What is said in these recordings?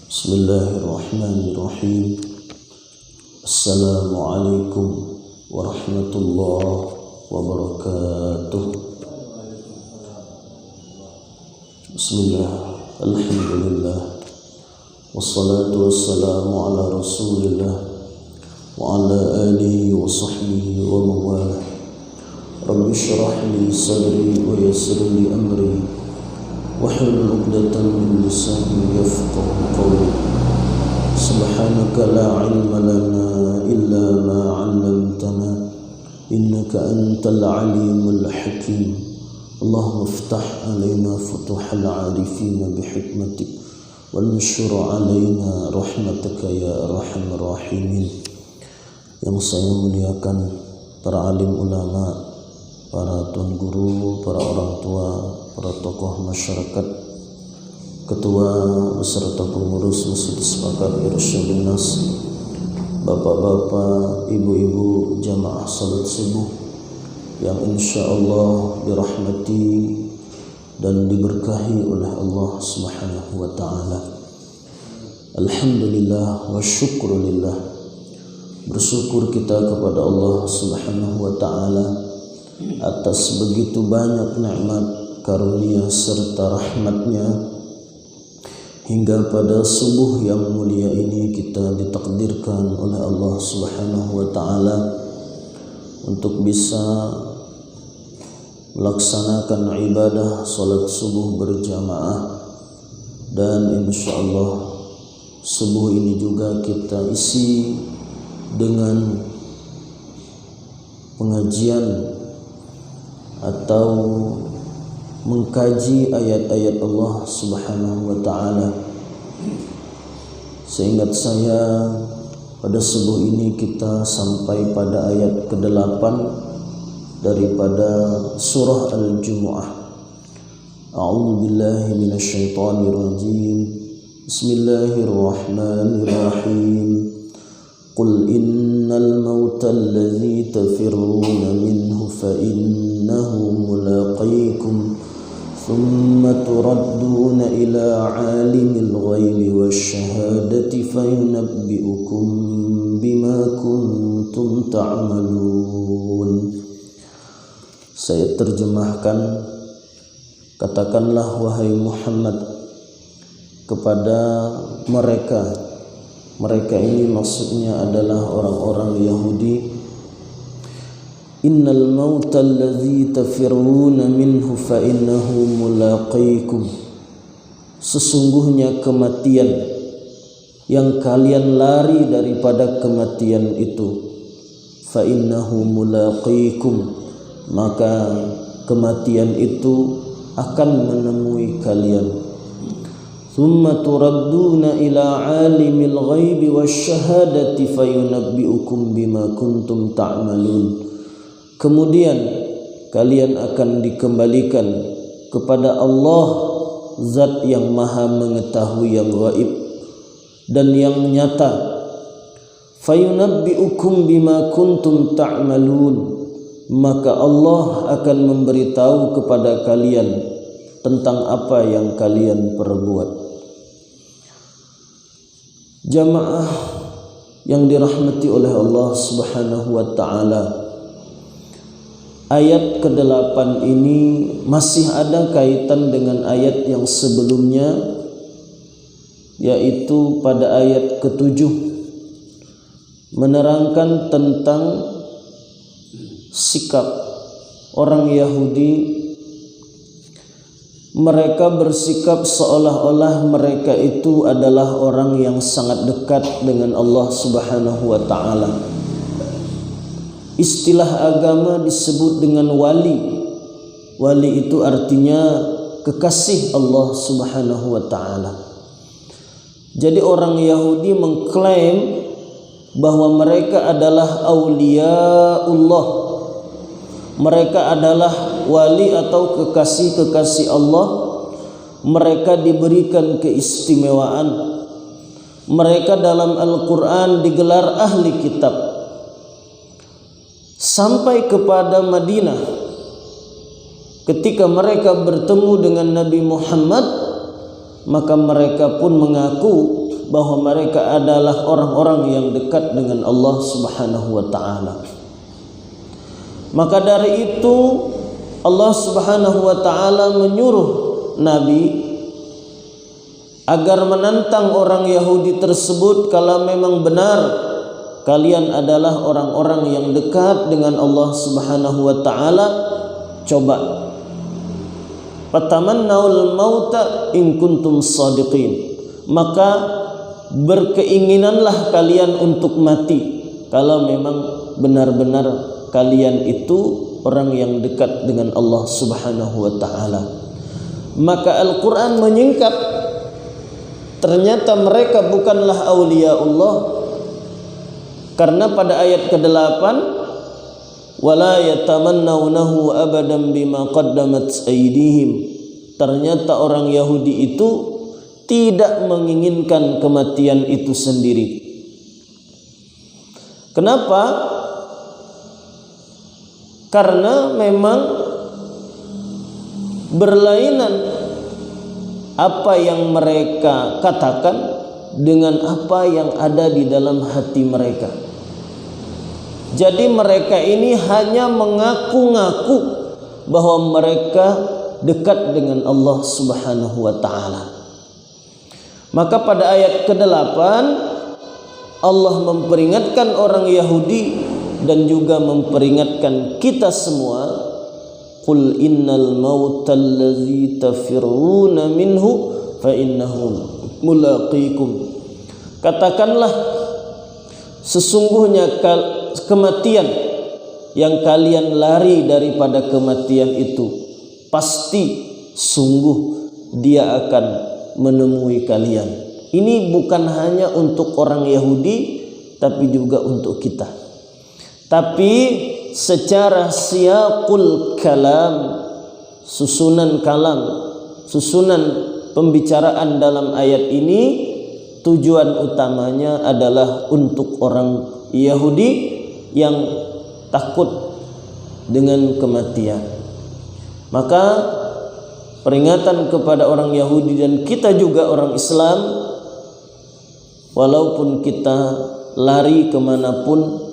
Bismillahirrahmanirrahim. Assalamualaikum warahmatullahi wabarakatuh. Bismillah, alhamdulillah, wassalatu wassalamu ala rasulillah wa ala alihi wa sahbihi wa mawalah. Rabbi syrah li sadri wa yassir li amri wahlul 'uqdatam min lisani yafqahu qawli. Subhanaka la 'ilma lana illa ma 'allamtana innaka antal 'alimul hakim. Allahumma iftah 'alaina futuhal 'arifin bihikmatik wal nashur 'alaina rahmataka ya arhamar rahimin. Yang saya muliakan para alim ulama, para tuan guru, para orang tua, para tokoh masyarakat, ketua beserta pengurus Masjid Sepakat Irsyadun Nas, bapak-bapak, ibu-ibu jamaah salat subuh yang insyaallah dirahmati dan diberkahi oleh Allah Subhanahu wa taala. Alhamdulillah wa syukrulillah. Bersyukur kita kepada Allah Subhanahu wa taala atas begitu banyak nikmat, karunia serta rahmatnya, hingga pada subuh yang mulia ini kita ditakdirkan oleh Allah Subhanahu wa taala untuk bisa melaksanakan ibadah salat subuh berjamaah, dan insyaallah subuh ini juga kita isi dengan pengajian atau mengkaji ayat-ayat Allah Subhanahu wa taala. Seingat saya pada subuh ini kita sampai pada ayat ke-8 daripada surah Al-Jumu'ah. A'udzu billahi minasyaitonir rajim. Bismillahirrahmanirrahim. Qul innal mauta allazi tafirruna minhu fa innahu mulaqikum thumma turadduna ila alimil ghaibi wasyahadati fayunabbi'ukum bima kuntum ta'malun. Saya terjemahkan, katakanlah wahai Muhammad kepada mereka ini maksudnya adalah orang-orang Yahudi. Innal mauta allazi tafirruna minhu fa innahu mulaqikum. Sesungguhnya kematian yang kalian lari daripada kematian itu, fa innahu mulaqikum, maka kematian itu akan menemui kalian. Thumma turadduna ila alimil ghaibi wasyahadati fayunabbi'ukum bima kuntum ta'malun. Kemudian kalian akan dikembalikan kepada Allah, zat yang maha mengetahui yang gaib dan yang nyata. Fayunabbi'ukum bima kuntum ta'malun, maka Allah akan memberitahu kepada kalian tentang apa yang kalian perbuat. Jamaah yang dirahmati oleh Allah Subhanahu wa taala, ayat ke-8 ini masih ada kaitan dengan ayat yang sebelumnya, yaitu pada ayat ke-7 menerangkan tentang sikap orang Yahudi. Mereka bersikap seolah-olah mereka itu adalah orang yang sangat dekat dengan Allah Subhanahu wa taala. Istilah agama disebut dengan wali. Wali itu artinya kekasih Allah Subhanahu wa taala. Jadi orang Yahudi mengklaim bahwa mereka adalah auliaullah. Mereka adalah wali atau kekasih-kekasih Allah. Mereka diberikan keistimewaan. Mereka dalam Al-Quran digelar ahli kitab. Sampai kepada Madinah, ketika mereka bertemu dengan Nabi Muhammad, maka mereka pun mengaku bahwa mereka adalah orang-orang yang dekat dengan Allah Subhanahu wa taala. Maka dari itu Allah Subhanahu wa taala menyuruh Nabi agar menantang orang Yahudi tersebut, kalau memang benar kalian adalah orang-orang yang dekat dengan Allah Subhanahu wa taala, coba fatamannaul mauta in kuntum shadiqin, maka berkeinginanlah kalian untuk mati kalau memang benar-benar kalian itu orang yang dekat dengan Allah Subhanahu wa taala. Maka Al-Qur'an menyingkap, ternyata mereka bukanlah aulia Allah, karena pada ayat ke-8 wala yatamannawnahu abadan bima qaddamat aydihim, ternyata orang Yahudi itu tidak menginginkan kematian itu sendiri. Kenapa? Karena memang berlainan apa yang mereka katakan dengan apa yang ada di dalam hati mereka. Jadi mereka ini hanya mengaku-ngaku bahwa mereka dekat dengan Allah Subhanahu wa taala. Maka pada ayat ke-8 Allah memperingatkan orang Yahudi dan juga memperingatkan kita semua, qul innal mautal ladzi tafirruna minhu fa innahu mulaqikum. Katakanlah, sesungguhnya kematian yang kalian lari daripada kematian itu pasti sungguh dia akan menemui kalian. Ini bukan hanya untuk orang Yahudi tapi juga untuk kita. Tapi secara siyaqul kalam, susunan kalam, susunan pembicaraan dalam ayat ini, tujuan utamanya adalah untuk orang Yahudi yang takut dengan kematian. Maka peringatan kepada orang Yahudi dan kita juga orang Islam, walaupun kita lari kemanapun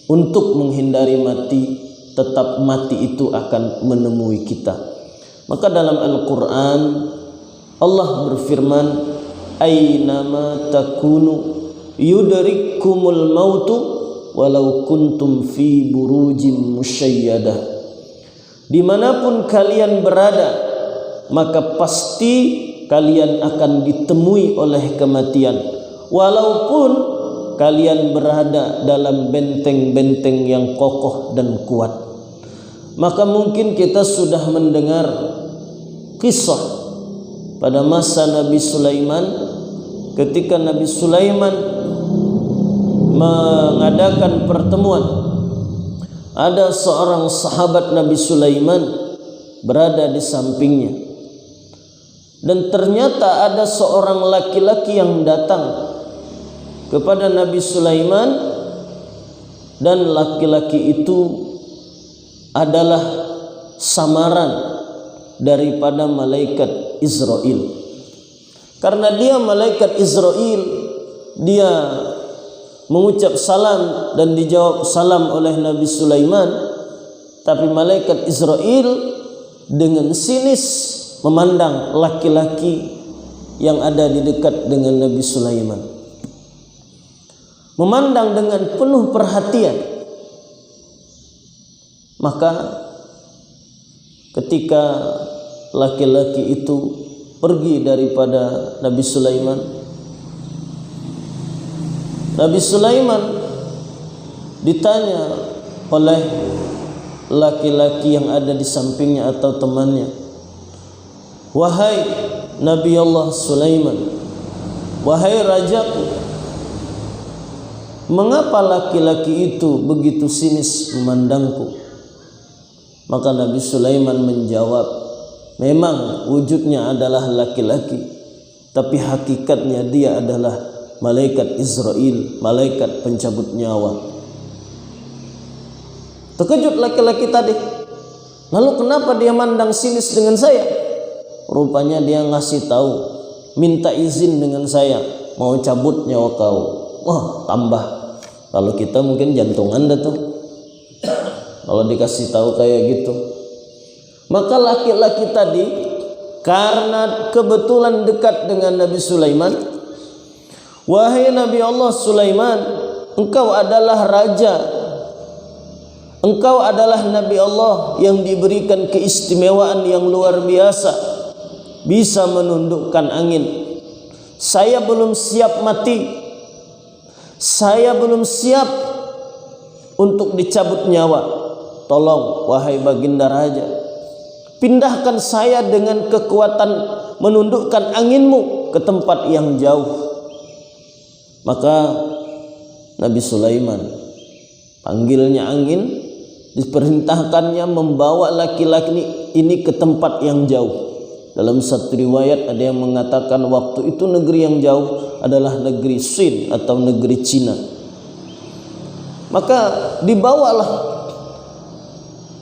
untuk menghindari mati, tetap mati itu akan menemui kita. Maka dalam Al-Quran Allah berfirman, aynama takunu yudrikkumul mautu walau kuntum fi burujim musyayyadah. Dimanapun kalian berada, maka pasti kalian akan ditemui oleh kematian, walaupun kalian berada dalam benteng-benteng yang kokoh dan kuat. Maka mungkin kita sudah mendengar kisah pada masa Nabi Sulaiman, ketika Nabi Sulaiman mengadakan pertemuan, ada seorang sahabat Nabi Sulaiman berada di sampingnya, dan ternyata ada seorang laki-laki yang datang kepada Nabi Sulaiman, dan laki-laki itu adalah samaran daripada malaikat Israel. Karena dia malaikat Israel, dia mengucap salam dan dijawab salam oleh Nabi Sulaiman, tapi malaikat Israel dengan sinis memandang laki-laki yang ada di dekat dengan Nabi Sulaiman, memandang dengan penuh perhatian. Maka ketika laki-laki itu pergi daripada Nabi Sulaiman, Nabi Sulaiman ditanya oleh laki-laki yang ada di sampingnya atau temannya, wahai Nabi Allah Sulaiman, wahai rajaku, mengapa laki-laki itu begitu sinis memandangku? Maka Nabi Sulaiman menjawab, memang wujudnya adalah laki-laki, tapi hakikatnya dia adalah malaikat Israel, malaikat pencabut nyawa. Terkejut laki-laki tadi, lalu kenapa dia mandang sinis dengan saya? Rupanya dia ngasih tahu, minta izin dengan saya mau cabut nyawa kau. Wah, tambah. Kalau kita mungkin jantungan dah tuh. Kalau dikasih tahu kayak gitu. Maka laki-laki tadi karena kebetulan dekat dengan Nabi Sulaiman, wahai Nabi Allah Sulaiman, engkau adalah raja, engkau adalah Nabi Allah yang diberikan keistimewaan yang luar biasa, bisa menundukkan angin. Saya belum siap mati, saya belum siap untuk dicabut nyawa. Tolong wahai baginda raja, pindahkan saya dengan kekuatan menundukkan anginmu ke tempat yang jauh. Maka Nabi Sulaiman panggilnya angin, diperintahkannya membawa laki-laki ini ke tempat yang jauh. Dalam satu riwayat ada yang mengatakan waktu itu negeri yang jauh adalah negeri Sin atau negeri Cina. Maka dibawalah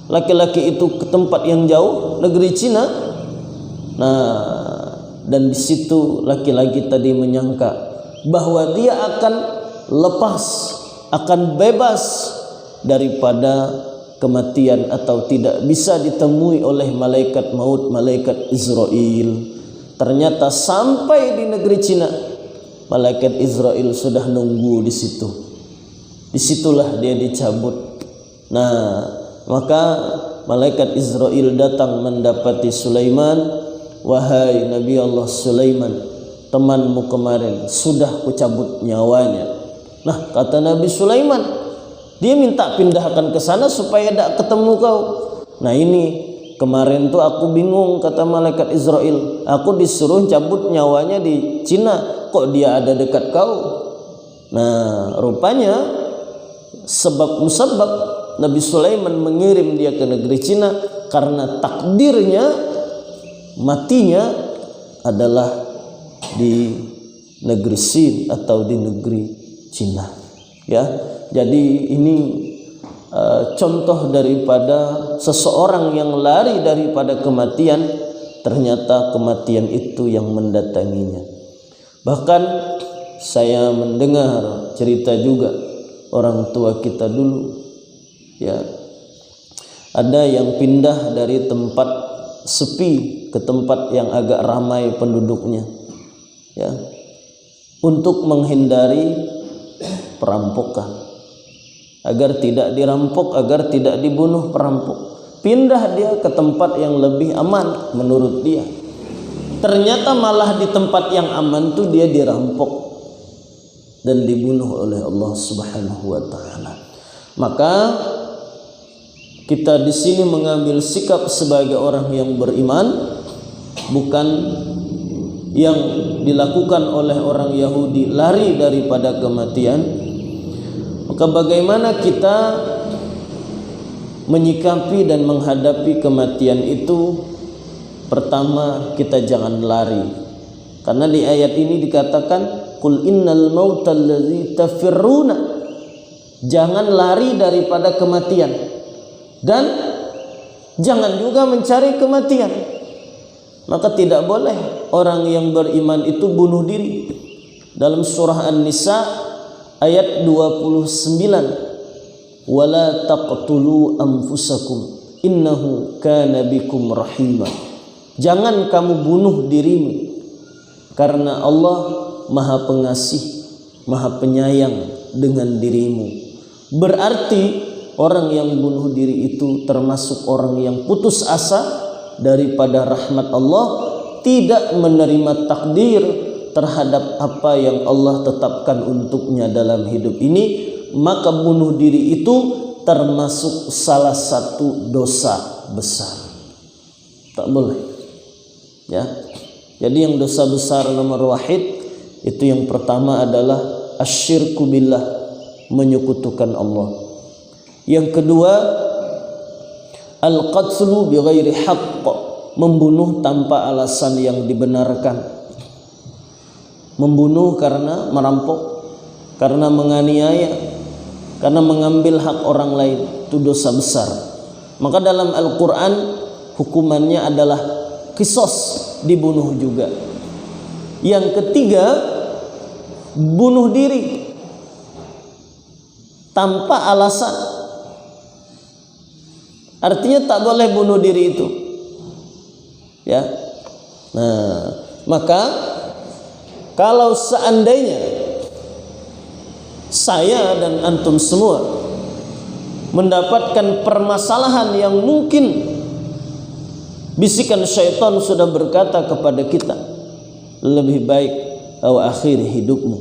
laki-laki itu ke tempat yang jauh, negeri Cina. Nah, dan di situ laki-laki tadi menyangka bahwa dia akan lepas, akan bebas daripada kematian atau tidak bisa ditemui oleh malaikat maut, malaikat Israel. Ternyata sampai di negeri Cina, malaikat Israel sudah nunggu di situ. Disitulah dia dicabut. Nah, maka malaikat Israel datang mendapati Sulaiman. Wahai Nabi Allah Sulaiman, temanmu kemarin sudah kucabut nyawanya. Nah, kata Nabi Sulaiman, dia minta pindahkan ke sana supaya tidak ketemu kau. Nah, ini kemarin tuh aku bingung, kata malaikat Israel, aku disuruh cabut nyawanya di Cina, kok dia ada dekat kau. Nah, rupanya sebab musabab Nabi Sulaiman mengirim dia ke negeri Cina karena takdirnya matinya adalah di negeri Sin atau di negeri Cina. Ya, jadi ini contoh daripada seseorang yang lari daripada kematian, ternyata kematian itu yang mendatanginya. Bahkan saya mendengar cerita juga orang tua kita dulu. Ya, ada yang pindah dari tempat sepi ke tempat yang agak ramai penduduknya, ya, untuk menghindari perampokan, agar tidak dirampok, agar tidak dibunuh perampok. Pindah dia ke tempat yang lebih aman menurut dia. Ternyata malah di tempat yang aman tuh dia dirampok dan dibunuh oleh Allah Subhanahu wa taala. Maka kita di sini mengambil sikap sebagai orang yang beriman, bukan yang dilakukan oleh orang Yahudi, lari daripada kematian. Maka bagaimana kita menyikapi dan menghadapi kematian itu? Pertama, kita jangan lari. Karena di ayat ini dikatakan, "Qul innal mauta allazi tafirruna." Jangan lari daripada kematian. Dan jangan juga mencari kematian. Maka tidak boleh orang yang beriman itu bunuh diri. Dalam surah An-Nisa ayat 29, "Wala taqtulu anfusakum innahu kana bikum rahima." Jangan kamu bunuh dirimu, karena Allah Maha Pengasih, Maha Penyayang dengan dirimu. Berarti orang yang bunuh diri itu termasuk orang yang putus asa daripada rahmat Allah, tidak menerima takdir terhadap apa yang Allah tetapkan untuknya dalam hidup ini. Maka bunuh diri itu termasuk salah satu dosa besar. Tak boleh. Ya. Jadi yang dosa besar nomor wahid itu yang pertama adalah asyirku billah, menyekutukan Allah. Yang kedua, al-qatlu bighairi haqq, membunuh tanpa alasan yang dibenarkan. Membunuh karena merampok, karena menganiaya, karena mengambil hak orang lain, itu dosa besar. Maka dalam Al-Quran hukumannya adalah qisas, dibunuh juga. Yang ketiga, bunuh diri tanpa alasan. Artinya tak boleh bunuh diri itu. Ya. Nah, maka kalau seandainya saya dan antum semua mendapatkan permasalahan yang mungkin bisikan syaitan sudah berkata kepada kita, lebih baik kau akhiri hidupmu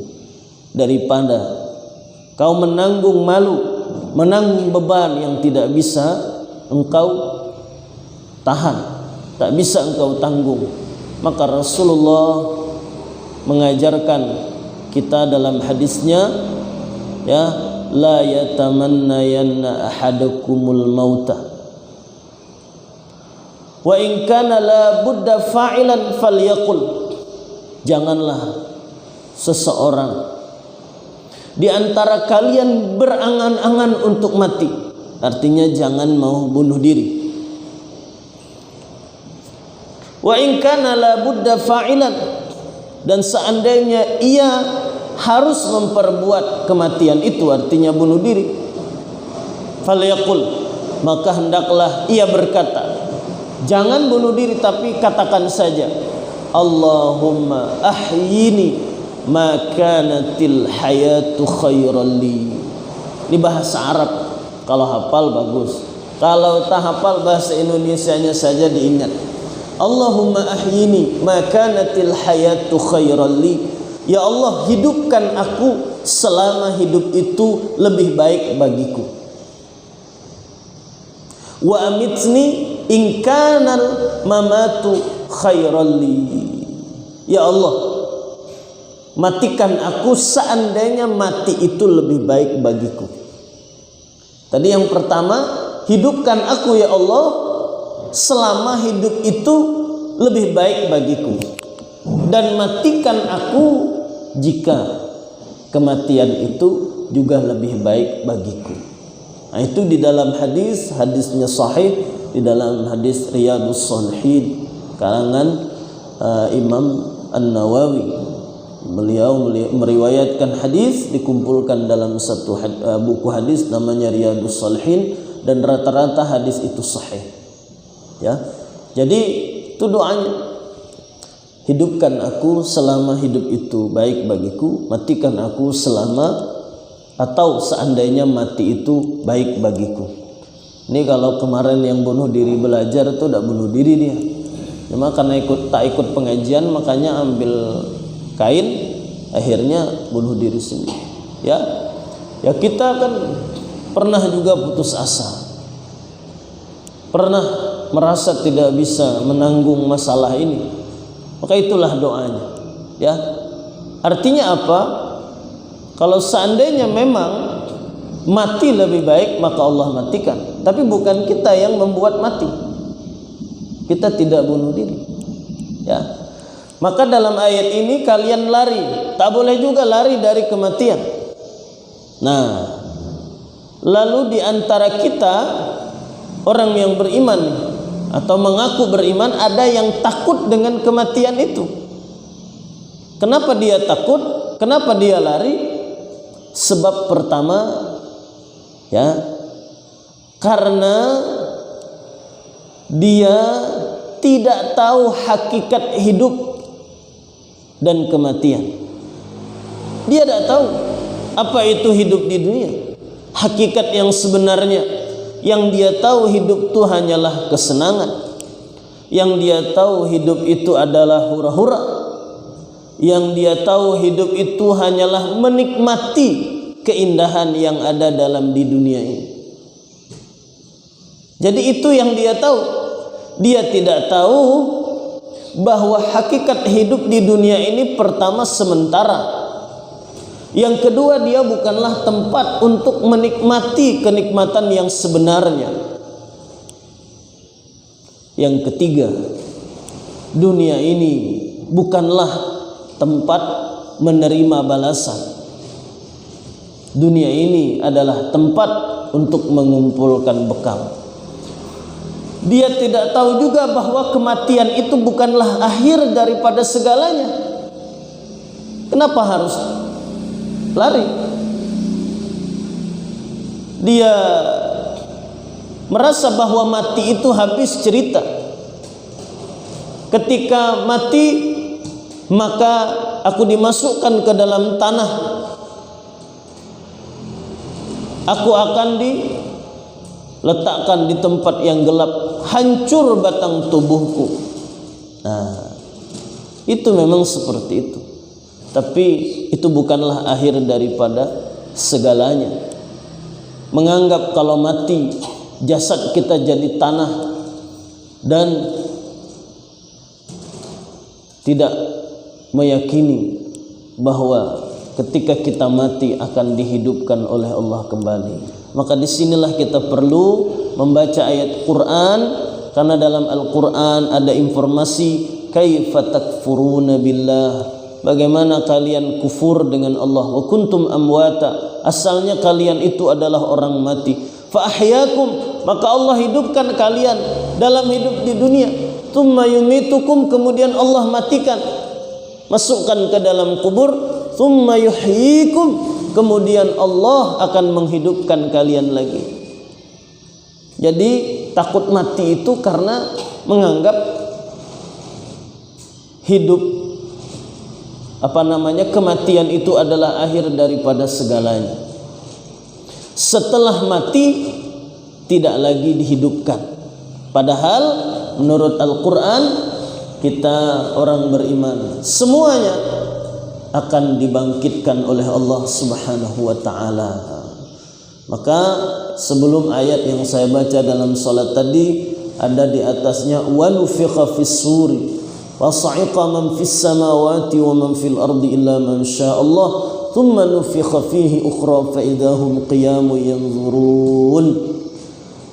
daripada kau menanggung malu, menanggung beban yang tidak bisa engkau tahan, tak bisa engkau tanggung. Maka Rasulullah mengajarkan kita dalam hadisnya, ya, la yatamannayanna ahadakumul mauta wa in kana la budda fa'ilan falyaqul. Janganlah seseorang di antara kalian berangan-angan untuk mati. Artinya jangan mau bunuh diri. Wa in kana la budda fa'ilan, dan seandainya ia harus memperbuat kematian itu, artinya bunuh diri, falyaqul, maka hendaklah ia berkata, jangan bunuh diri tapi katakan saja, Allahumma ahyini ma kanatil hayatu khairan li. Ini bahasa Arab, kalau hafal bagus, kalau tak hafal bahasa Indonesianya saja diingat. Allahumma ahyini ma kanatil hayatu khairan li. Ya Allah, hidupkan aku selama hidup itu lebih baik bagiku. Wa amitni in kanal mamatu khairan li. Ya Allah, matikan aku seandainya mati itu lebih baik bagiku. Tadi yang pertama, hidupkan aku ya Allah selama hidup itu lebih baik bagiku, dan matikan aku jika kematian itu juga lebih baik bagiku. Nah, itu di dalam hadisnya sahih, di dalam hadis Riyadhus Shalihin karangan Imam An-Nawawi. Beliau meriwayatkan hadis, dikumpulkan dalam satu buku hadis namanya Riyadhus Shalihin, dan rata-rata hadis itu sahih. Ya. Jadi itu doanya. Hidupkan aku selama hidup itu baik bagiku, matikan aku selama atau seandainya mati itu baik bagiku. Ini kalau kemarin yang bunuh diri belajar itu tidak bunuh diri dia. Cuma karena tak ikut pengajian makanya ambil kain, akhirnya bunuh diri sendiri. Ya. Ya, kita kan pernah juga putus asa. Pernah merasa tidak bisa menanggung masalah ini. Maka itulah doanya. Ya. Artinya apa? Kalau seandainya memang mati lebih baik, maka Allah matikan. Tapi bukan kita yang membuat mati. Kita tidak bunuh diri. Ya. Maka dalam ayat ini kalian lari, tak boleh juga lari dari kematian. Nah, lalu di antara kita orang yang beriman atau mengaku beriman, ada yang takut dengan kematian itu. Kenapa dia takut? Kenapa dia lari? Sebab pertama, ya, karena dia tidak tahu hakikat hidup dan kematian. Dia tidak tahu apa itu hidup di dunia, hakikat yang sebenarnya. Yang dia tahu hidup itu hanyalah kesenangan. Yang dia tahu hidup itu adalah hura-hura. Yang dia tahu hidup itu hanyalah menikmati keindahan yang ada dalam di dunia ini. Jadi itu yang dia tahu. Dia tidak tahu bahwa hakikat hidup di dunia ini pertama sementara. Yang kedua, dia bukanlah tempat untuk menikmati kenikmatan yang sebenarnya. Yang ketiga, dunia ini bukanlah tempat menerima balasan. Dunia ini adalah tempat untuk mengumpulkan bekal. Dia tidak tahu juga bahwa kematian itu bukanlah akhir daripada segalanya. Kenapa harus lari. Dia merasa bahwa mati itu habis cerita. Ketika mati, maka aku dimasukkan ke dalam tanah. Aku akan diletakkan di tempat yang gelap, hancur batang tubuhku. Nah, itu memang seperti itu. Tapi itu bukanlah akhir daripada segalanya. Menganggap kalau mati jasad kita jadi tanah dan tidak meyakini bahwa ketika kita mati akan dihidupkan oleh Allah kembali. Maka disinilah kita perlu membaca ayat Quran, karena dalam Al-Quran ada informasi kaifa takfuruna billah, bagaimana kalian kufur dengan Allah. Wa kuntum amwata, asalnya kalian itu adalah orang mati. Fa ahyakum, maka Allah hidupkan kalian dalam hidup di dunia. Tsumma yumitukum, kemudian Allah matikan, masukkan ke dalam kubur. Tsumma yuhyikum, kemudian Allah akan menghidupkan kalian lagi. Jadi takut mati itu karena menganggap hidup kematian itu adalah akhir daripada segalanya. Setelah mati tidak lagi dihidupkan. Padahal menurut Al-Quran, kita orang beriman semuanya akan dibangkitkan oleh Allah Subhanahu wa ta'ala. Maka sebelum ayat yang saya baca dalam salat tadi, ada di atasnya wa nufikha fis suri wa sa'iqa man fis samawati wa man fil ardi illa man syaa Allah thumma nufikha fihi ukhra fa idahum qiyamun yanzurun.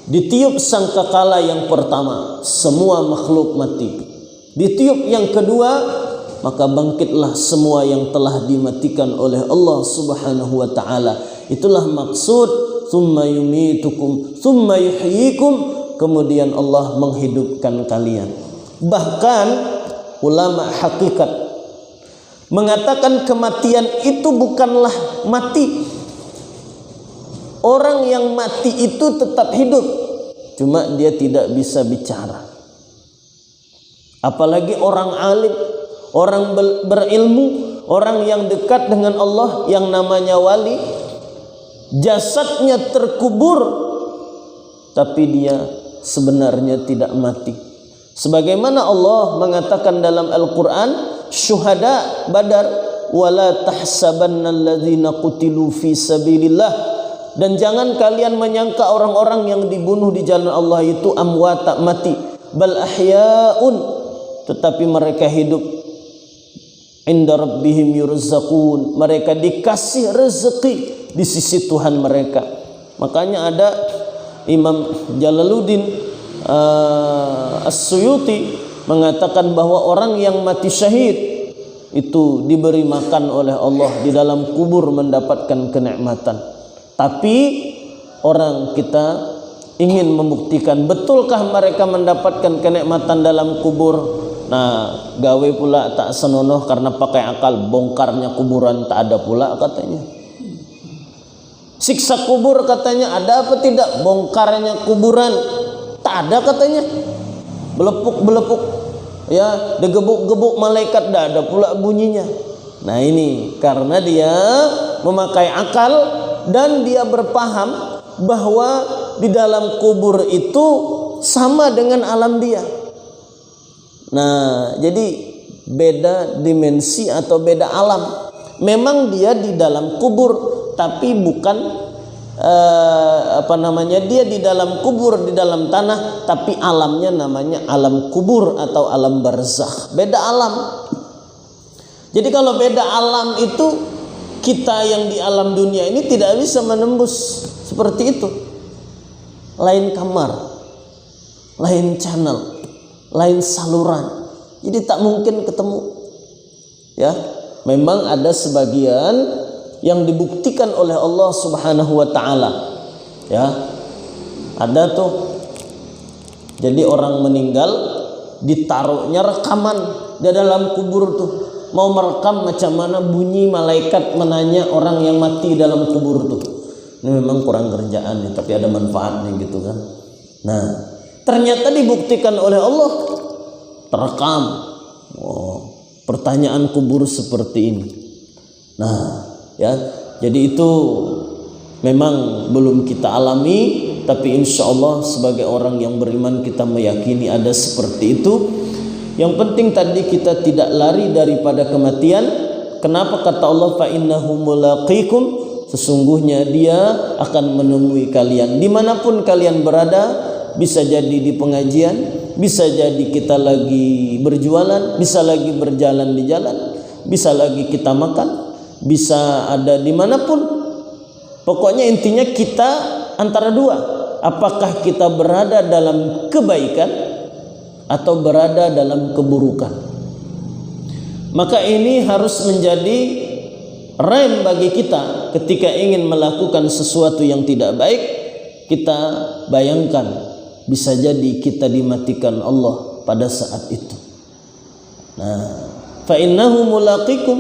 Ditiup sangkakala yang pertama, semua makhluk mati. Ditiup yang kedua, maka bangkitlah semua yang telah dimatikan oleh Allah Subhanahu wa ta'ala. Itulah maksud tsumma yumitukum tsumma yuhyikum, kemudian Allah menghidupkan kalian. Bahkan ulama hakikat mengatakan kematian itu bukanlah mati. Orang yang mati itu tetap hidup, cuma dia tidak bisa bicara. Apalagi orang alim, orang berilmu, orang yang dekat dengan Allah yang namanya wali, jasadnya terkubur tapi dia sebenarnya tidak mati. Sebagaimana Allah mengatakan dalam Al-Quran, syuhada Badar, wala tahsabanna alladzina qutilu fi sabilillah, dan jangan kalian menyangka orang-orang yang dibunuh di jalan Allah itu amwata, mati, bal ahyaun, tetapi mereka hidup. Inda rabbihim yurzaqun, mereka dikasih rezeki di sisi Tuhan mereka. Makanya ada Imam Jalaluddin As-Suyuti mengatakan bahwa orang yang mati syahid itu diberi makan oleh Allah di dalam kubur, mendapatkan kenikmatan. Tapi orang kita ingin membuktikan betulkah mereka mendapatkan kenikmatan dalam kubur. Nah, gawe pula tak senonoh karena pakai akal, bongkarnya kuburan tak ada pula katanya. Siksa kubur katanya ada apa tidak, bongkarnya kuburan tak ada katanya. Belepuk-belepuk ya, digebuk-gebuk malaikat tak ada pula bunyinya. Nah ini karena dia memakai akal dan dia berpaham bahwa di dalam kubur itu sama dengan alam dia. Nah, jadi beda dimensi atau beda alam. Memang dia di dalam kubur, tapi bukan dia di dalam kubur, di dalam tanah, tapi alamnya namanya alam kubur atau alam barzakh. Beda alam. Jadi kalau beda alam itu, kita yang di alam dunia ini tidak bisa menembus seperti itu. Lain kamar, lain channel, lain saluran, jadi tak mungkin ketemu. Ya, memang ada sebagian yang dibuktikan oleh Allah Subhanahu wa ta'ala. Ya, ada tuh. Jadi orang meninggal ditaruhnya rekaman di dalam kubur tuh. mau merekam macam mana bunyi malaikat menanya orang yang mati dalam kubur tuh. Ini memang kurang kerjaan ya, tapi ada manfaatnya gitu kan. Nah, ternyata dibuktikan oleh Allah, terekam. Pertanyaan kubur seperti ini. Nah, ya, jadi itu memang belum kita alami, tapi insya Allah sebagai orang yang beriman kita meyakini ada seperti itu. Yang penting tadi kita tidak lari daripada kematian. Kenapa kata Allah fa innahu mulaqikum, sesungguhnya dia akan menemui kalian dimanapun kalian berada. Bisa jadi di pengajian, bisa jadi kita lagi berjualan, bisa lagi berjalan di jalan, bisa lagi kita makan, bisa ada dimanapun. Pokoknya intinya kita antara dua, apakah kita berada dalam kebaikan atau berada dalam keburukan. Maka ini harus menjadi rem bagi kita ketika ingin melakukan sesuatu yang tidak baik. Kita bayangkan bisa jadi kita dimatikan Allah pada saat itu. Nah, fa innahu mulaqikum,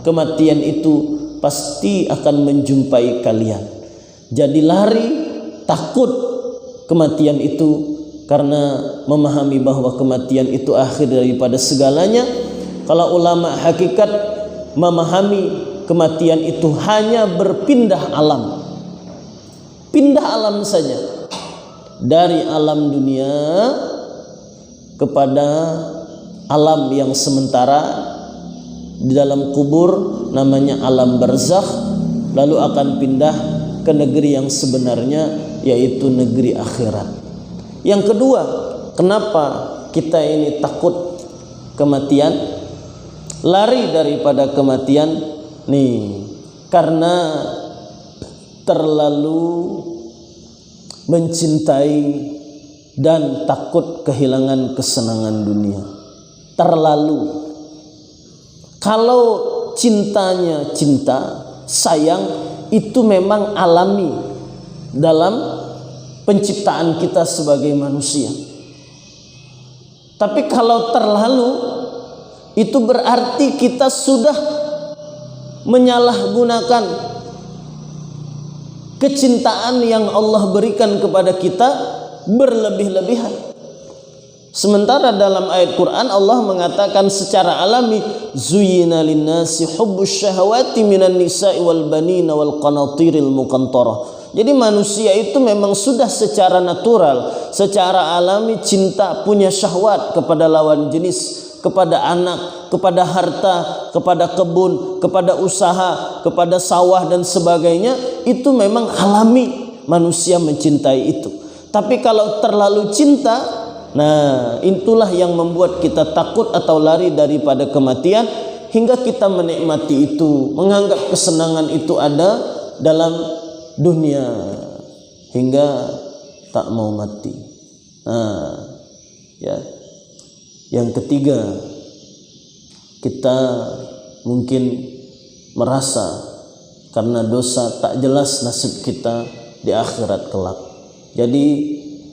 kematian itu pasti akan menjumpai kalian. Jadi lari, takut kematian itu, karena memahami bahwa kematian itu akhir daripada segalanya. Kalau ulama hakikat memahami kematian itu hanya berpindah alam, pindah alam saja, dari alam dunia kepada alam yang sementara di dalam kubur, namanya alam barzakh, lalu akan pindah ke negeri yang sebenarnya, yaitu negeri akhirat. Yang kedua, kenapa kita ini takut kematian, lari daripada kematian nih? Karena terlalu mencintai dan takut kehilangan kesenangan dunia. Terlalu. Kalau cintanya cinta, sayang, itu memang alami dalam penciptaan kita sebagai manusia. Tapi kalau terlalu, itu berarti kita sudah menyalahgunakan kecintaan yang Allah berikan kepada kita berlebih-lebihan. Sementara dalam ayat Quran Allah mengatakan secara alami, zuyyina linnasi hubbus syahawati minan nisa'i wal banina wal qanatiril muqantarah. Jadi manusia itu memang sudah secara natural, secara alami cinta, punya syahwat kepada lawan jenis, kepada anak, kepada harta, kepada kebun, kepada usaha, kepada sawah dan sebagainya. Itu memang alami manusia mencintai itu. Tapi kalau terlalu cinta, nah itulah yang membuat kita takut atau lari daripada kematian, hingga kita menikmati itu, menganggap kesenangan itu ada dalam dunia, hingga tak mau mati. Nah, ya. Yang ketiga, kita mungkin merasa karena dosa tak jelas nasib kita di akhirat kelak. Jadi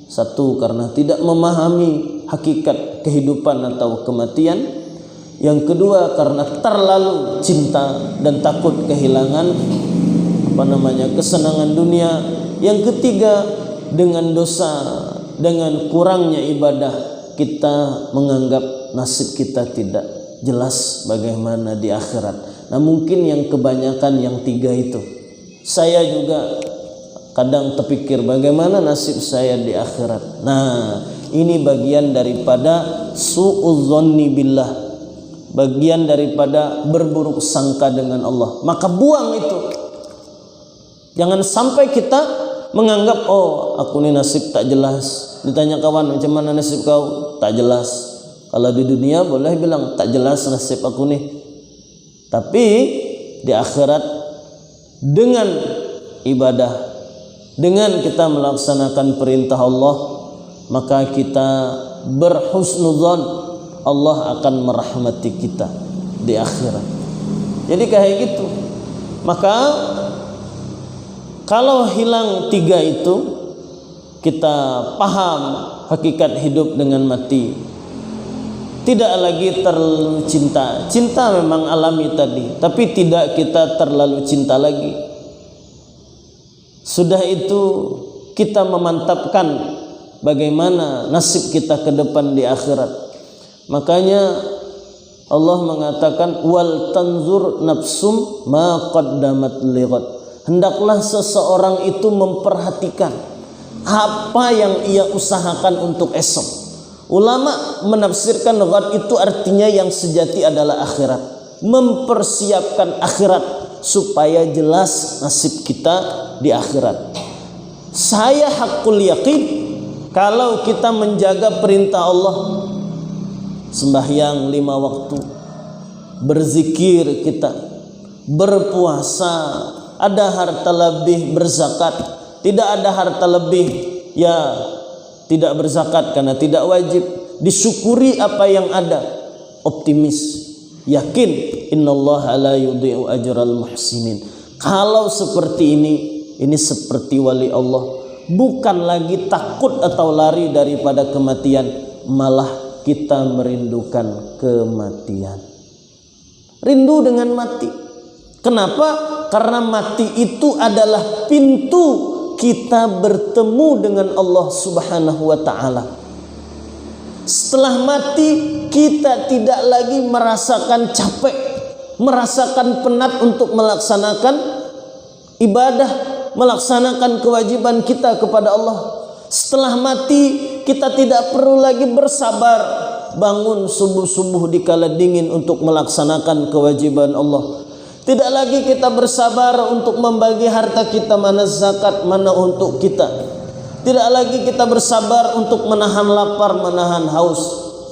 satu, karena tidak memahami hakikat kehidupan atau kematian. Yang kedua, karena terlalu cinta dan takut kehilangan kesenangan dunia. Yang ketiga, dengan dosa, dengan kurangnya ibadah, kita menganggap nasib kita tidak jelas bagaimana di akhirat. Nah, mungkin yang kebanyakan yang tiga itu. Saya juga kadang terpikir bagaimana nasib saya di akhirat. Nah, ini bagian daripada su'udzonni billah, bagian daripada berburuk sangka dengan Allah. Maka buang itu. Jangan sampai kita menganggap, oh aku ini nasib tak jelas. Ditanya kawan, macam mana nasib kau? Tak jelas. Kalau di dunia boleh bilang tak jelas nasib aku nih. Tapi di akhirat dengan ibadah, dengan kita melaksanakan perintah Allah, maka kita berhusnudzon, Allah akan merahmati kita di akhirat. Jadi kayak gitu. Maka kalau hilang tiga itu, kita paham hakikat hidup dengan mati, tidak lagi terlalu cinta. Cinta memang alami tadi, tapi tidak kita terlalu cinta lagi. Sudah itu kita memantapkan bagaimana nasib kita ke depan di akhirat. Makanya Allah mengatakan wal tanzur nafsum ma qaddamat lighad. Hendaklah seseorang itu memperhatikan apa yang ia usahakan untuk esok. Ulama menafsirkan ghad itu artinya yang sejati adalah akhirat. Mempersiapkan akhirat supaya jelas nasib kita di akhirat. Saya hakul yakin kalau kita menjaga perintah Allah, sembahyang 5 waktu, berzikir kita, berpuasa, ada harta lebih berzakat, tidak ada harta lebih ya tidak berzakat karena tidak wajib, disyukuri apa yang ada, optimis, yakin innallaha la yudhi'u ajral muhsinin. Kalau seperti ini seperti wali Allah, bukan lagi takut atau lari daripada kematian, malah kita merindukan kematian. Rindu dengan mati. Kenapa? Karena mati itu adalah pintu kita bertemu dengan Allah Subhanahu wa ta'ala. Setelah mati kita tidak lagi merasakan capek, merasakan penat untuk melaksanakan ibadah, melaksanakan kewajiban kita kepada Allah. Setelah mati kita tidak perlu lagi bersabar bangun subuh-subuh di kala dingin untuk melaksanakan kewajiban Allah. Tidak lagi kita bersabar untuk membagi harta kita, mana zakat, mana untuk kita. Tidak lagi kita bersabar untuk menahan lapar, menahan haus.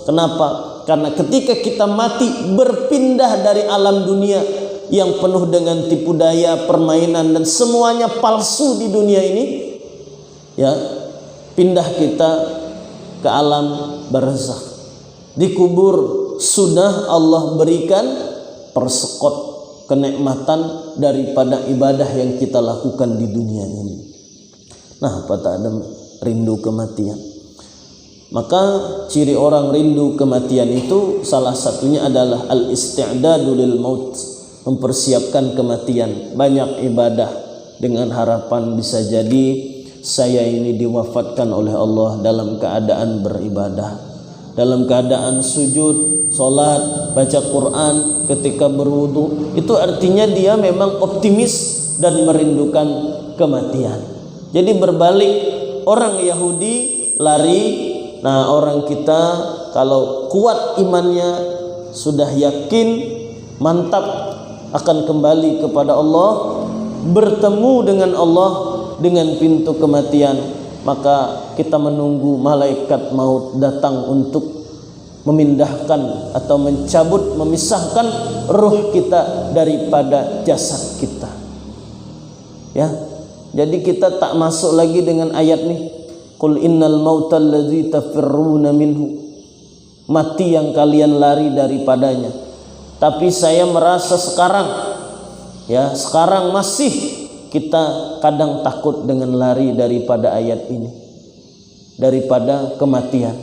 Kenapa? Karena ketika kita mati, berpindah dari alam dunia yang penuh dengan tipu daya, permainan dan semuanya palsu di dunia ini, ya, pindah kita ke alam barzakh. Di kubur sudah Allah berikan persekot kenikmatan daripada ibadah yang kita lakukan di dunia ini. Nah, Pak Adam rindu kematian. Maka ciri orang rindu kematian itu salah satunya adalah al-isti'dadu lil maut, mempersiapkan kematian. Banyak ibadah dengan harapan bisa jadi saya ini diwafatkan oleh Allah dalam keadaan beribadah, dalam keadaan sujud, salat, baca Quran, ketika berwudu. Itu artinya dia memang optimis dan merindukan kematian. Jadi berbalik, orang Yahudi lari. Nah, orang kita kalau kuat imannya, sudah yakin, mantap akan kembali kepada Allah, bertemu dengan Allah dengan pintu kematian, maka kita menunggu malaikat maut datang untuk memindahkan atau mencabut, memisahkan ruh kita daripada jasad kita. Ya, jadi kita tak masuk lagi dengan ayat nih, qul innal mautal ladzi tafirruna minhu, mati yang kalian lari daripadanya. Tapi saya merasa sekarang, ya sekarang masih kita kadang takut dengan lari daripada ayat ini, daripada kematian.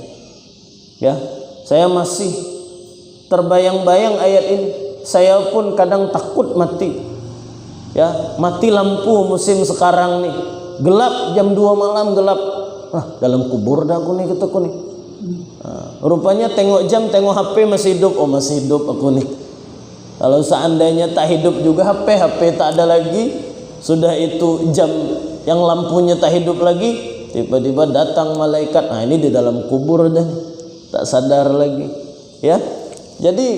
Ya, saya masih terbayang-bayang ayat ini. Saya pun kadang takut mati. Ya, mati lampu musim sekarang nih, gelap, jam 2 malam gelap. Dalam kubur dah aku nih, kataku nih. Rupanya tengok jam, tengok HP masih hidup. Oh, masih hidup aku nih. Kalau seandainya tak hidup juga HP tak ada lagi, sudah itu jam yang lampunya tak hidup lagi, tiba-tiba datang malaikat. Nah, ini di dalam kubur dah, tak sadar lagi. Ya, jadi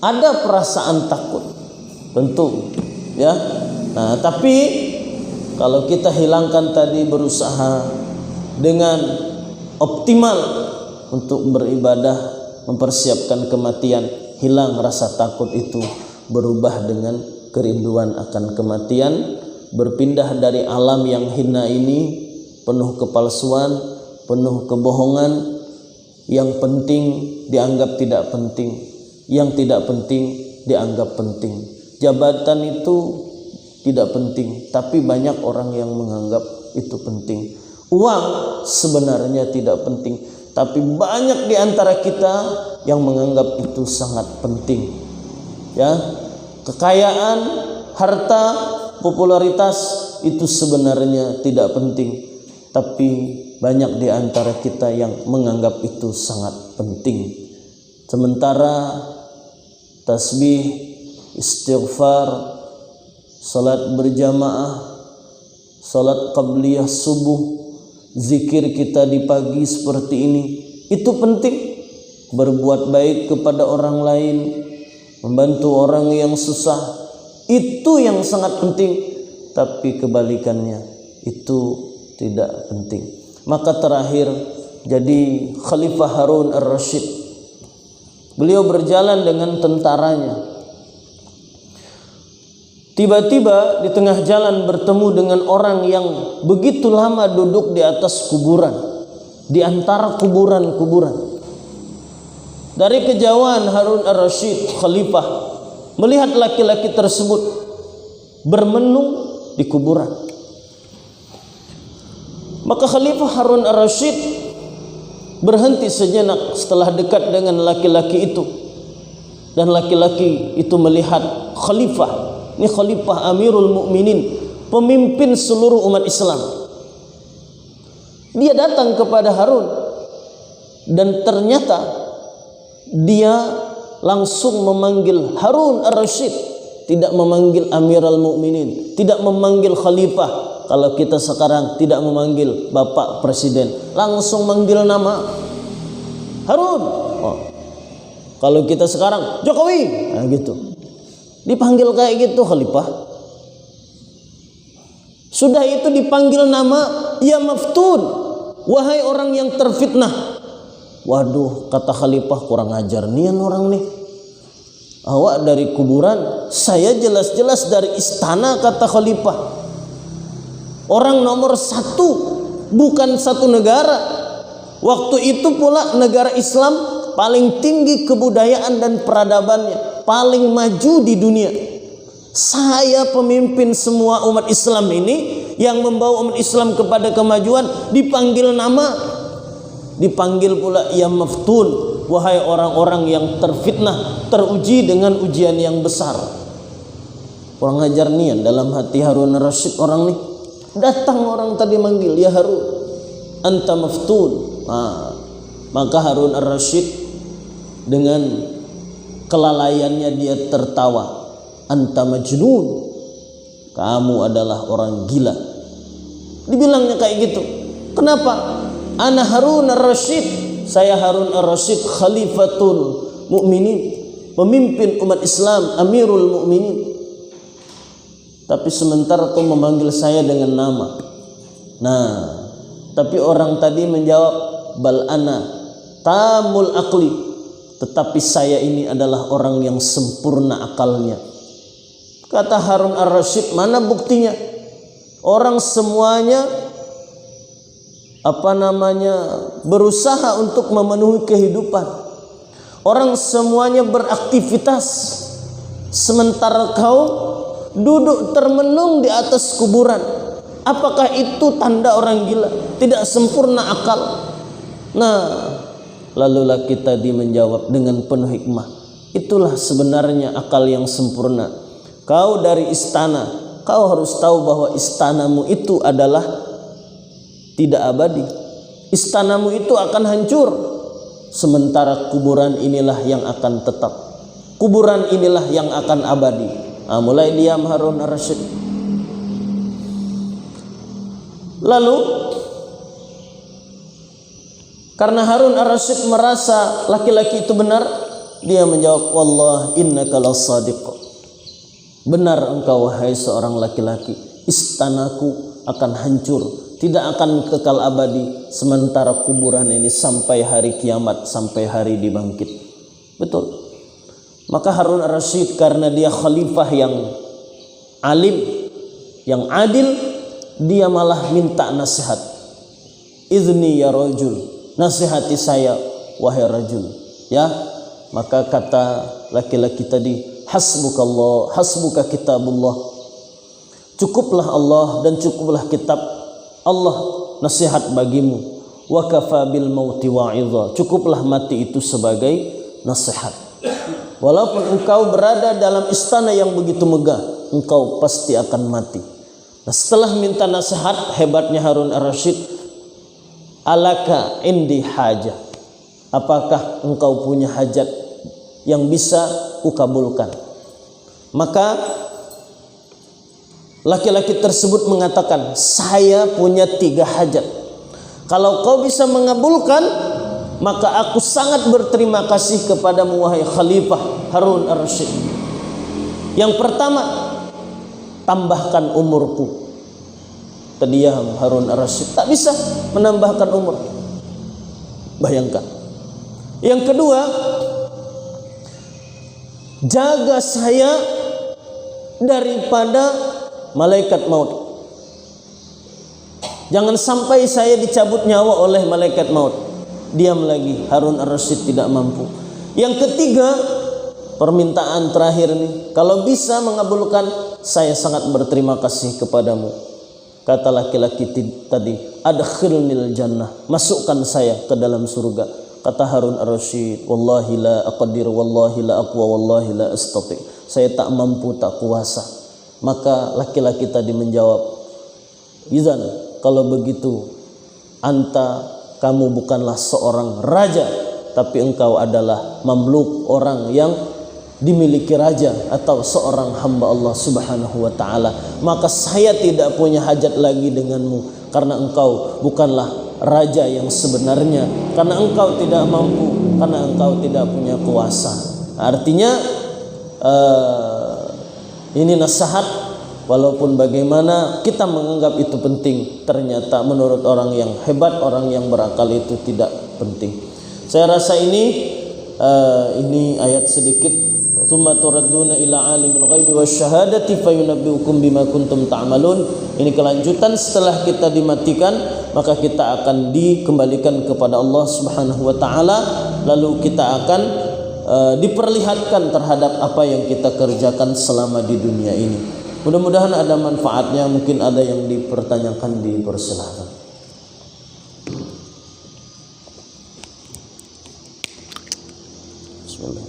ada perasaan takut, tentu. Ya, nah tapi kalau kita hilangkan tadi, berusaha dengan optimal untuk beribadah, mempersiapkan kematian, hilang rasa takut itu, berubah dengan kerinduan akan kematian, berpindah dari alam yang hina ini, penuh kepalsuan, penuh kebohongan. Yang penting dianggap tidak penting, yang tidak penting dianggap penting. Jabatan itu tidak penting, tapi banyak orang yang menganggap itu penting. Uang sebenarnya tidak penting, Tapi banyak di antara kita yang menganggap itu sangat penting. Ya, kekayaan, harta, popularitas itu sebenarnya tidak penting, tapi banyak di antara kita yang menganggap itu sangat penting. Sementara tasbih, istighfar, salat berjamaah, salat qabliyah subuh, zikir kita di pagi seperti ini, itu penting. Berbuat baik kepada orang lain, membantu orang yang susah, itu yang sangat penting. Tapi kebalikannya itu tidak penting. Maka terakhir jadi Khalifah Harun ar-Rasyid, beliau berjalan dengan tentaranya. Tiba-tiba di tengah jalan bertemu dengan orang yang begitu lama duduk di atas kuburan, di antara kuburan-kuburan. Dari kejauhan Harun ar-Rasyid Khalifah melihat laki-laki tersebut bermenung di kuburan. Maka Khalifah Harun ar-Rasyid berhenti sejenak setelah dekat dengan laki-laki itu, dan laki-laki itu melihat Khalifah, ini Khalifah Amirul Mukminin, pemimpin seluruh umat Islam. Dia datang kepada Harun, dan ternyata dia langsung memanggil Harun ar-Rasyid, tidak memanggil Amirul Mukminin, tidak memanggil Khalifah. Kalau kita sekarang tidak memanggil Bapak Presiden, langsung manggil nama Harun. Kalau kita sekarang Jokowi, nah gitu, dipanggil kayak gitu Khalifah. Sudah itu dipanggil nama, ya maftun, wahai orang yang terfitnah. Waduh, kata Khalifah, kurang ajar nian orang nih. Awak dari kuburan, saya jelas-jelas dari istana, kata Khalifah. Orang nomor satu, bukan satu negara. Waktu itu pula negara Islam paling tinggi kebudayaan dan peradabannya, paling maju di dunia. Saya pemimpin semua umat Islam ini, yang membawa umat Islam kepada kemajuan, dipanggil nama, dipanggil pula ya maftun, wahai orang-orang yang terfitnah, teruji dengan ujian yang besar. Kurang ajar nian dalam hati Harun ar-Rasyid orang nih. Datang orang tadi manggil, ya Harun, anta maftun. Maka Harun ar-Rasyid dengan kelalaiannya dia tertawa, anta majnun, kamu adalah orang gila. Dibilangnya kayak gitu. Kenapa? Ana Harun ar-Rasyid, saya Harun ar-Rasyid, Khalifatul Mukminin, pemimpin umat Islam, Amirul Mukminin. Tapi sementara kau memanggil saya dengan nama. Nah, tapi orang tadi menjawab, bal ana tamul akli, tetapi saya ini adalah orang yang sempurna akalnya. Kata Harun ar-Rasyid, mana buktinya? Orang semuanya berusaha untuk memenuhi kehidupan. Orang semuanya beraktivitas, sementara kau duduk termenung di atas kuburan. Apakah itu tanda orang gila? Tidak sempurna akal. Nah, lalu laki tadi menjawab dengan penuh hikmah, itulah sebenarnya akal yang sempurna. Kau dari istana, kau harus tahu bahwa istanamu itu adalah tidak abadi. Istanamu itu akan hancur, sementara kuburan inilah yang akan tetap. Kuburan inilah yang akan abadi. Mulai diam Harun ar-Rasyid. Lalu karena Harun ar-Rasyid merasa laki-laki itu benar, dia menjawab, wallah innaka lasadiq. Benar engkau wahai seorang laki-laki, istanaku akan hancur, tidak akan kekal abadi, sementara kuburan ini sampai hari kiamat, sampai hari dibangkit. Betul. Maka Harun ar-Rasyid karena dia khalifah yang alim, yang adil, dia malah minta nasihat. Izni ya rajul, nasihati saya wahai rajul. Ya, maka kata laki-laki tadi, hasbukallah, hasbuka kitabullah. Cukuplah Allah dan cukuplah kitab Allah nasihat bagimu. wa kafa bil mauti wa'idha. Cukuplah mati itu sebagai nasihat. Walaupun engkau berada dalam istana yang begitu megah, engkau pasti akan mati. Nah, setelah minta nasihat, hebatnya Harun ar-Rasyid, alaka indi hajah, apakah engkau punya hajat yang bisa kukabulkan? Maka laki-laki tersebut mengatakan, saya punya 3 hajat. Kalau kau bisa mengabulkan, maka aku sangat berterima kasih kepadamu wahai Khalifah Harun ar-Rasyid. Yang pertama, tambahkan umurku. Terdiam Harun ar-Rasyid, tak bisa menambahkan umur. Bayangkan. Yang kedua, jaga saya daripada malaikat maut. Jangan sampai saya dicabut nyawa oleh malaikat maut. Diam lagi, Harun ar-Rasyid tidak mampu. Yang ketiga, permintaan terakhir nih, kalau bisa mengabulkan, saya sangat berterima kasih kepadamu. Kata laki-laki tadi, adkhilnil jannah, masukkan saya ke dalam surga. Kata Harun ar-Rasyid, wallahi la aqdir, wallahi la aqwa, wallahi la astati. Saya tak mampu, tak kuasa. Maka laki-laki tadi menjawab, izan, kalau begitu kamu bukanlah seorang raja, tapi engkau adalah mamluk, orang yang dimiliki raja atau seorang hamba Allah Subhanahu wa ta'ala. Maka saya tidak punya hajat lagi denganmu, karena engkau bukanlah raja yang sebenarnya, karena engkau tidak mampu, karena engkau tidak punya kuasa. Artinya ini nasihat. Walaupun bagaimana kita menganggap itu penting, ternyata menurut orang yang hebat, orang yang berakal itu tidak penting. Saya rasa ini ayat sedikit. Tsumma turadduna ila alimil ghaibi wasyahadati fayunabbiukum bima kuntum ta'malun. Ini kelanjutan setelah kita dimatikan, maka kita akan dikembalikan kepada Allah Subhanahu wa taala, lalu kita akan diperlihatkan terhadap apa yang kita kerjakan selama di dunia ini. Mudah-mudahan ada manfaatnya. Mungkin ada yang dipertanyakan, dipersilakan. Bismillah.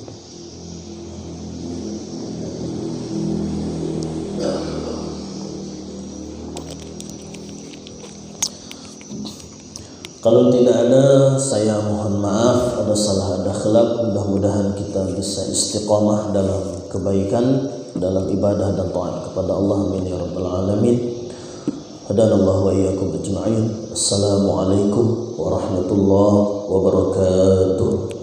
Kalau tidak ada, saya mohon maaf, ada salah, ada khilaf. Mudah-mudahan kita bisa istiqamah dalam kebaikan, dalam ibadah dan taat kepada Allah. Amin ya rabbal alamin. Hadanallahu wa iyyakum ajma'in. Assalamualaikum warahmatullahi wabarakatuh.